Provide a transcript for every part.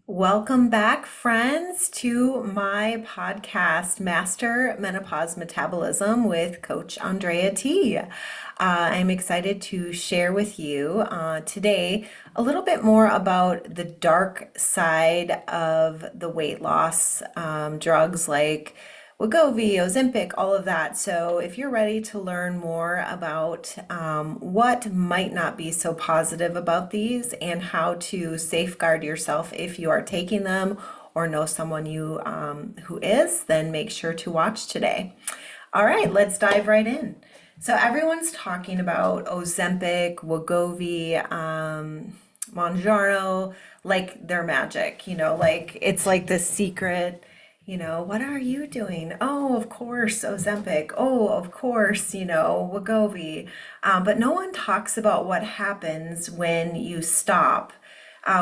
Welcome back, friends, to my podcast, Master Menopause Metabolism with Coach Andrea T. I'm excited to share with you today a little bit more about the dark side of the weight loss drugs like Wegovy, Ozempic, all of that. So if you're ready to learn more about what might not be so positive about these and how to safeguard yourself if you are taking them or know someone you who is, then make sure to watch today. All right, let's dive right in. So everyone's talking about Ozempic, Wegovy, Monjaro, like they're magic, like it's like this secret, what are you doing? Oh, of course, Ozempic. Oh, of course, Wegovy. But no one talks about what happens when you stop.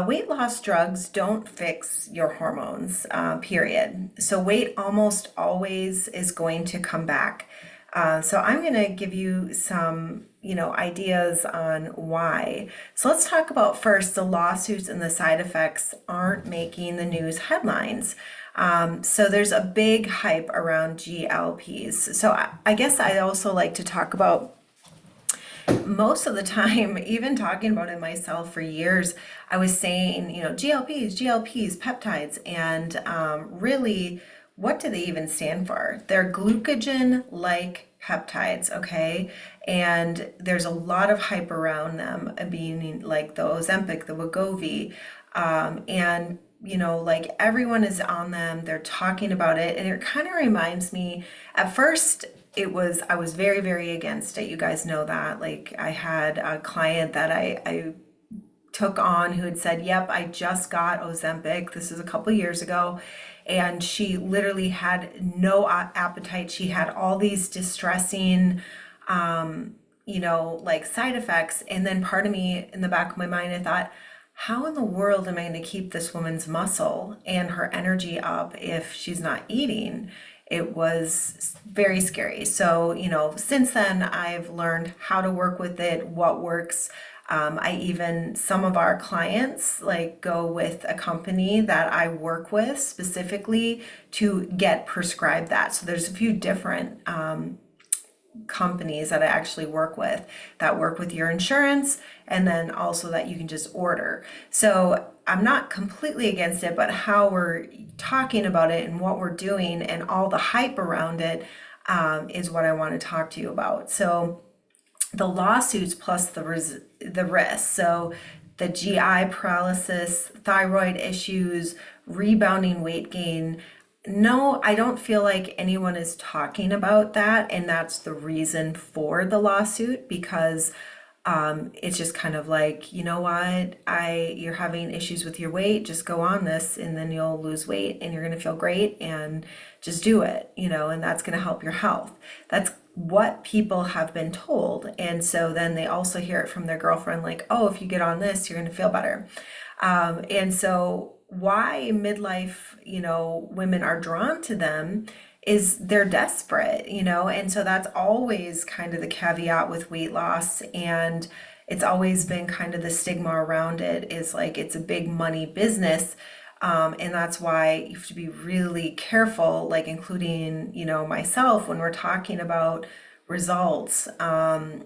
Weight loss drugs don't fix your hormones, period. So weight almost always is going to come back. So I'm going to give you some, ideas on why. So let's talk about first the lawsuits and the side effects aren't making the news headlines. So there's a big hype around GLPs. So I guess I also like to talk about most of the time, even talking about it myself for years, I was saying, GLPs, peptides, and really, what do they even stand for? They're glucagon-like peptides, okay? And there's a lot of hype around them, being like the Ozempic, the Wegovy, and like everyone is on them, they're talking about it, and it kind of reminds me, at first, I was very, very against it. You guys know that. Like, I had a client that I took on who had said, yep, I just got Ozempic. This is a couple years ago. And she literally had no appetite. She had all these distressing, like side effects. And then part of me in the back of my mind, I thought, how in the world am I going to keep this woman's muscle and her energy up if she's not eating? It was very scary. So, since then I've learned how to work with it, what works. Some of our clients like go with a company that I work with specifically to get prescribed that. So there's a few different companies that I actually work with your insurance, and then also that you can just order. So I'm not completely against it, but how we're talking about it and what we're doing and all the hype around it is what I want to talk to you about. So the lawsuits plus the risk. So the GI paralysis, thyroid issues, rebounding weight gain. No, I don't feel like anyone is talking about that, and that's the reason for the lawsuit because it's just kind of like, you know what, you're having issues with your weight, just go on this and then you'll lose weight and you're going to feel great and just do it, and that's going to help your health. That's what people have been told. And so then they also hear it from their girlfriend, like, oh, if you get on this, you're going to feel better. And so why midlife, women are drawn to them is they're desperate, and so that's always kind of the caveat with weight loss. And it's always been kind of the stigma around it is like it's a big money business. And that's why you have to be really careful, like including, myself when we're talking about results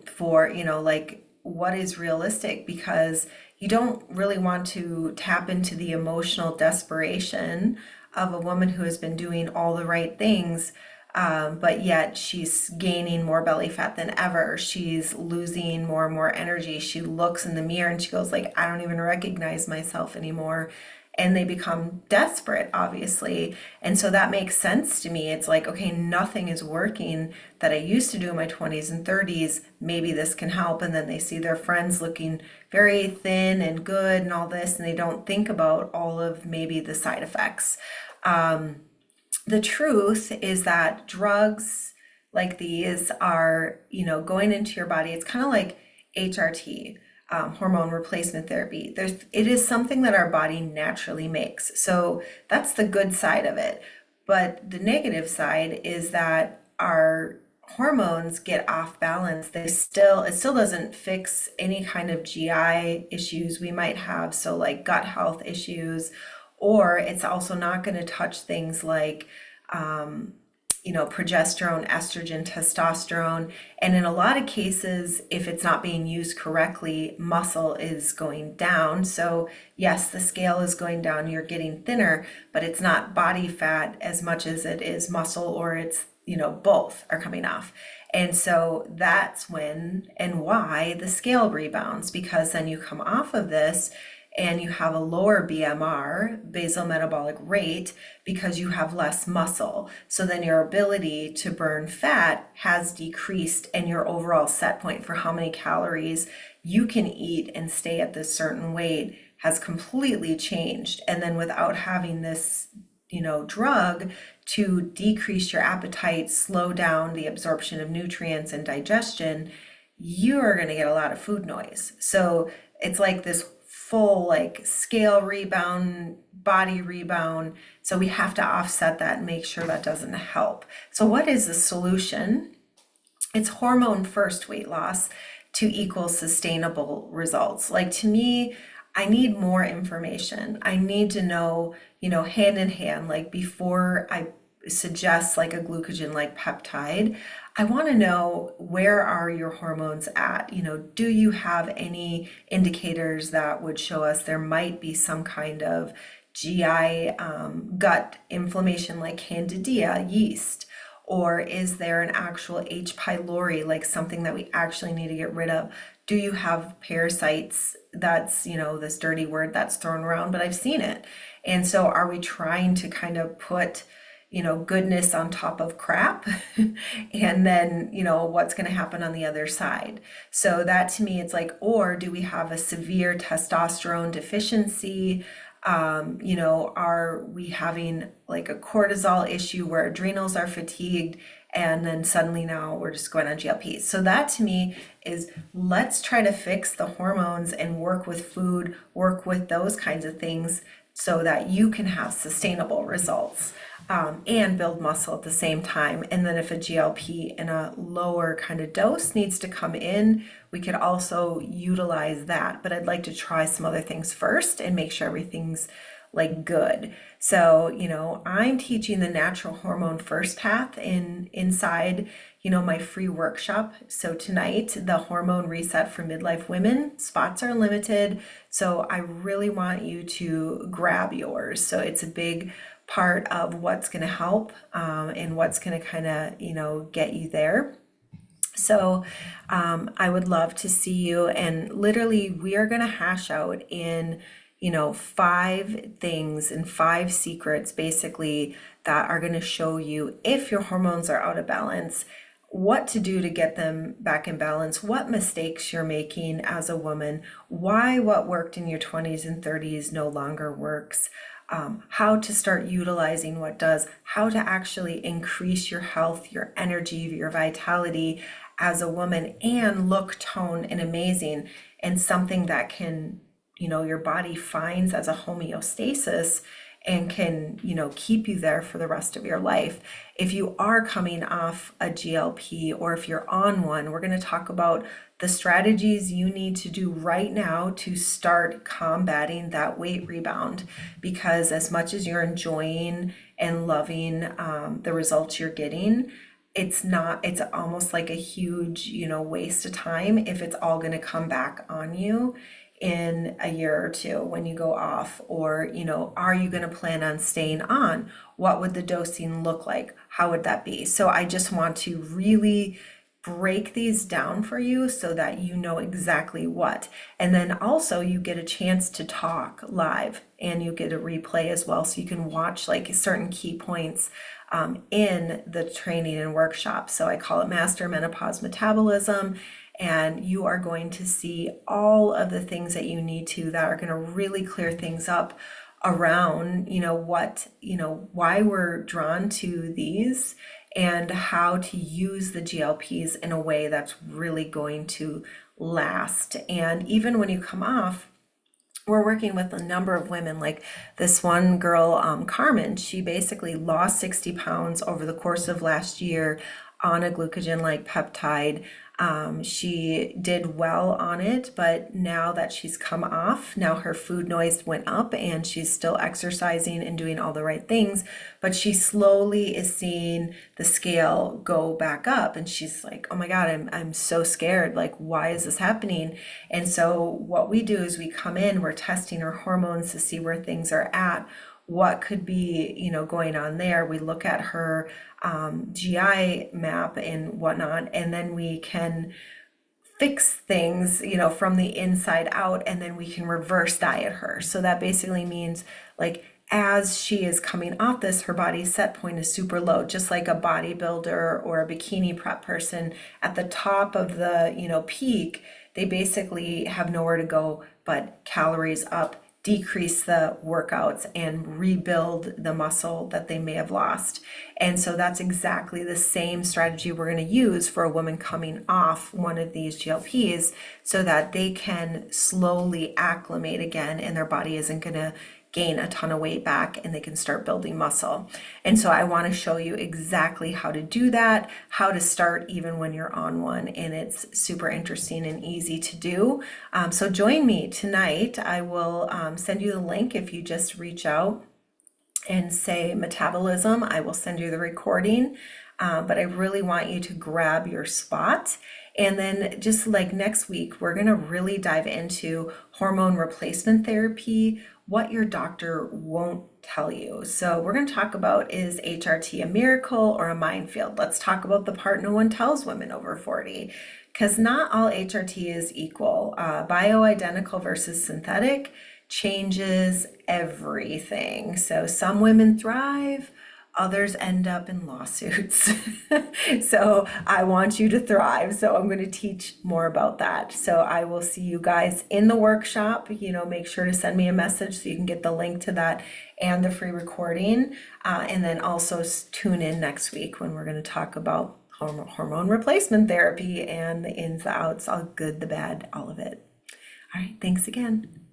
for, like what is realistic, because you don't really want to tap into the emotional desperation of a woman who has been doing all the right things, but yet she's gaining more belly fat than ever. She's losing more and more energy. She looks in the mirror and she goes like, I don't even recognize myself anymore. And they become desperate, obviously. And so that makes sense to me. It's like, okay, nothing is working that I used to do in my 20s and 30s. Maybe this can help. And then they see their friends looking very thin and good and all this, and they don't think about all of maybe the side effects. The truth is that drugs like these are, going into your body. It's kind of like HRT, hormone replacement therapy. It is something that our body naturally makes. So that's the good side of it. But the negative side is that our hormones get off balance. It still doesn't fix any kind of GI issues we might have. So like gut health issues or it's also not going to touch things like progesterone, estrogen, testosterone. And in a lot of cases, if it's not being used correctly, muscle is going down. So yes, the scale is going down, you're getting thinner, but it's not body fat as much as it is muscle, or it's, both are coming off. And so that's when and why the scale rebounds, because then you come off of this and you have a lower BMR, basal metabolic rate, because you have less muscle. So then your ability to burn fat has decreased, and your overall set point for how many calories you can eat and stay at this certain weight has completely changed. And then without having this, drug to decrease your appetite, slow down the absorption of nutrients and digestion, you are going to get a lot of food noise. So it's like this full scale rebound, body rebound. So we have to offset that and make sure that doesn't help. So what is the solution? It's hormone first weight loss to equal sustainable results. To me, I need more information. I need to know, hand in hand, before I suggest a glucogen peptide, I want to know, where are your hormones at? Do you have any indicators that would show us there might be some kind of GI gut inflammation like candida yeast? Or is there an actual H. pylori, something that we actually need to get rid of? Do you have parasites? That's, this dirty word that's thrown around, but I've seen it. And so are we trying to kind of put, goodness on top of crap? And then, what's going to happen on the other side? So that to me, it's or do we have a severe testosterone deficiency? Are we having a cortisol issue where adrenals are fatigued, and then suddenly now we're just going on GLPs? So that to me is, let's try to fix the hormones and work with food, work with those kinds of things so that you can have sustainable results. And build muscle at the same time. And then if a GLP in a lower kind of dose needs to come in, we could also utilize that. But I'd like to try some other things first and make sure everything's good. So, I'm teaching the natural hormone first path inside, my free workshop. So tonight, the hormone reset for midlife women, spots are limited. So I really want you to grab yours. So it's a big part of what's going to help and what's going to kind of, get you there. So I would love to see you. And literally, we are going to hash out in 5 things and 5 secrets basically that are going to show you, if your hormones are out of balance, what to do to get them back in balance, what mistakes you're making as a woman, why what worked in your 20s and 30s no longer works, how to start utilizing what does, how to actually increase your health, your energy, your vitality as a woman, and look, tone, and amazing, and something that can, your body finds as a homeostasis and can, keep you there for the rest of your life. If you are coming off a GLP, or if you're on one, we're going to talk about the strategies you need to do right now to start combating that weight rebound. Because as much as you're enjoying and loving the results you're getting, it's almost like a huge, waste of time if it's all going to come back on you in a year or two when you go off. Or, are you going to plan on staying on? What would the dosing look like? How would that be? So I just want to really break these down for you so that you know exactly what. And then also you get a chance to talk live, and you get a replay as well, so you can watch certain key points in the training and workshop. So I call it Master Menopause Metabolism. And you are going to see all of the things that you need to, that are going to really clear things up around, why we're drawn to these, and how to use the GLPs in a way that's really going to last. And even when you come off, we're working with a number of women, like this one girl, Carmen. She basically lost 60 pounds over the course of last year on a glucogen-like peptide. She did well on it, but now that she's come off, now her food noise went up and she's still exercising and doing all the right things, but she slowly is seeing the scale go back up and she's like, oh my God, I'm so scared. Like, why is this happening? And so what we do is we come in, we're testing her hormones to see where things are at, what could be, going on there. We look at her GI map and whatnot, and then we can fix things, from the inside out, and then we can reverse diet her. So that basically means, like, as she is coming off this, her body's set point is super low, just like a bodybuilder or a bikini prep person at the top of the, peak. They basically have nowhere to go but calories up, decrease the workouts, and rebuild the muscle that they may have lost. And so that's exactly the same strategy we're going to use for a woman coming off one of these GLPs, so that they can slowly acclimate again and their body isn't going to gain a ton of weight back and they can start building muscle. And so I want to show you exactly how to do that, how to start even when you're on one, and it's super interesting and easy to do. So join me tonight. I will send you the link if you just reach out and say metabolism. I will send you the recording, but I really want you to grab your spot. And then just like next week, we're going to really dive into hormone replacement therapy, what your doctor won't tell you. So we're going to talk about, is HRT a miracle or a minefield? Let's talk about the part no one tells women over 40, because not all HRT is equal. Bioidentical versus synthetic changes everything. So some women thrive, others end up in lawsuits. So I want you to thrive. So I'm going to teach more about that. So I will see you guys in the workshop. Make sure to send me a message so you can get the link to that and the free recording. And then also tune in next week when we're going to talk about hormone replacement therapy and the ins, the outs, all good, the bad, all of it. All right. Thanks again.